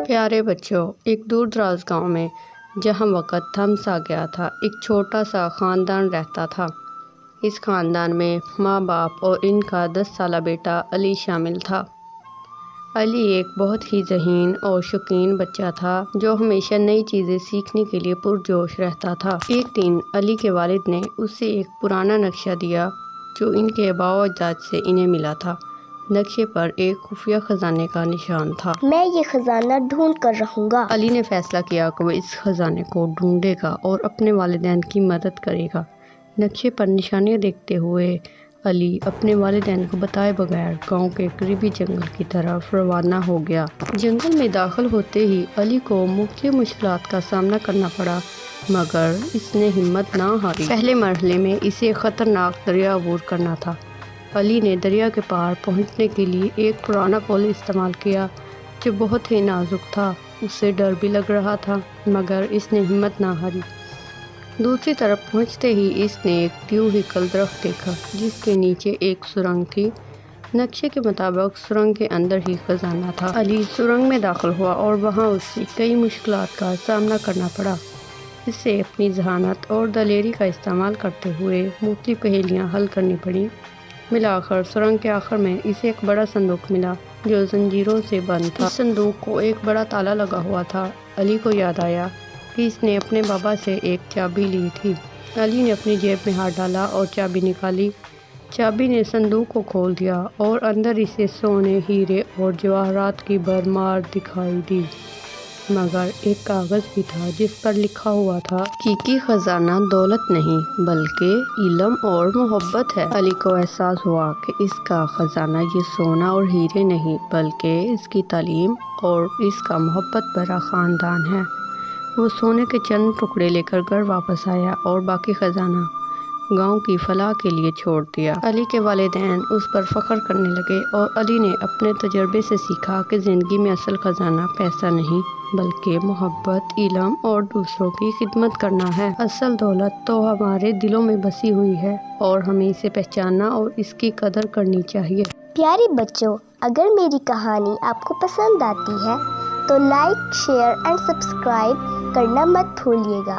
پیارے بچوں، ایک دور دراز گاؤں میں جہاں وقت تھم سا گیا تھا، ایک چھوٹا سا خاندان رہتا تھا۔ اس خاندان میں ماں باپ اور ان کا 10 سالہ بیٹا علی شامل تھا۔ علی ایک بہت ہی ذہین اور شوقین بچہ تھا جو ہمیشہ نئی چیزیں سیکھنے کے لیے پرجوش رہتا تھا۔ ایک دن علی کے والد نے اسے ایک پرانا نقشہ دیا جو ان کے آباء و اجداد سے انہیں ملا تھا۔ نقشے پر ایک خفیہ خزانے کا نشان تھا۔ میں یہ خزانہ ڈھونڈ کر رہوں گا۔ علی نے فیصلہ کیا کہ وہ اس خزانے کو ڈھونڈے گا اور اپنے والدین کی مدد کرے گا۔ نقشے پر نشانیاں دیکھتے ہوئے علی اپنے والدین کو بتائے بغیر گاؤں کے قریبی جنگل کی طرف روانہ ہو گیا۔ جنگل میں داخل ہوتے ہی علی کو مختلف مشکلات کا سامنا کرنا پڑا، مگر اس نے ہمت نہ ہاری۔ پہلے مرحلے میں اسے خطرناک دریا عبور کرنا تھا۔ علی نے دریا کے پار پہنچنے کے لیے ایک پرانا پل استعمال کیا جو بہت ہی نازک تھا۔ اسے ڈر بھی لگ رہا تھا، مگر اس نے ہمت نہ ہاری۔ دوسری طرف پہنچتے ہی اس نے ایک ٹیوہیکل درخت دیکھا جس کے نیچے ایک سرنگ تھی۔ نقشے کے مطابق سرنگ کے اندر ہی خزانہ تھا۔ علی سرنگ میں داخل ہوا اور وہاں اسے کئی مشکلات کا سامنا کرنا پڑا۔ اسے اپنی ذہانت اور دلیری کا استعمال کرتے ہوئے مختلف پہیلیاں حل کرنی پڑیں۔ بالآخر سرنگ کے آخر میں اسے ایک بڑا صندوق ملا جو زنجیروں سے بند تھا۔ اس صندوق کو ایک بڑا تالا لگا ہوا تھا۔ علی کو یاد آیا کہ اس نے اپنے بابا سے ایک چابی لی تھی۔ علی نے اپنی جیب میں ہاتھ ڈالا اور چابی نکالی۔ چابی نے صندوق کو کھول دیا اور اندر اسے سونے، ہیرے اور جواہرات کی بھرمار دکھائی دی، مگر ایک کاغذ بھی تھا جس پر لکھا ہوا تھا، حقیقی خزانہ دولت نہیں بلکہ علم اور محبت ہے۔ علی کو احساس ہوا کہ اس کا خزانہ یہ سونا اور ہیرے نہیں بلکہ اس کی تعلیم اور اس کا محبت بھرا خاندان ہے۔ وہ سونے کے چند ٹکڑے لے کر گھر واپس آیا اور باقی خزانہ گاؤں کی فلاح کے لیے چھوڑ دیا۔ علی کے والدین اس پر فخر کرنے لگے اور علی نے اپنے تجربے سے سیکھا کہ زندگی میں اصل خزانہ پیسہ نہیں بلکہ محبت، علم اور دوسروں کی خدمت کرنا ہے۔ اصل دولت تو ہمارے دلوں میں بسی ہوئی ہے اور ہمیں اسے پہچاننا اور اس کی قدر کرنی چاہیے۔ پیارے بچوں، اگر میری کہانی آپ کو پسند آتی ہے تو لائک، شیئر اینڈ سبسکرائب کرنا مت بھولیے گا۔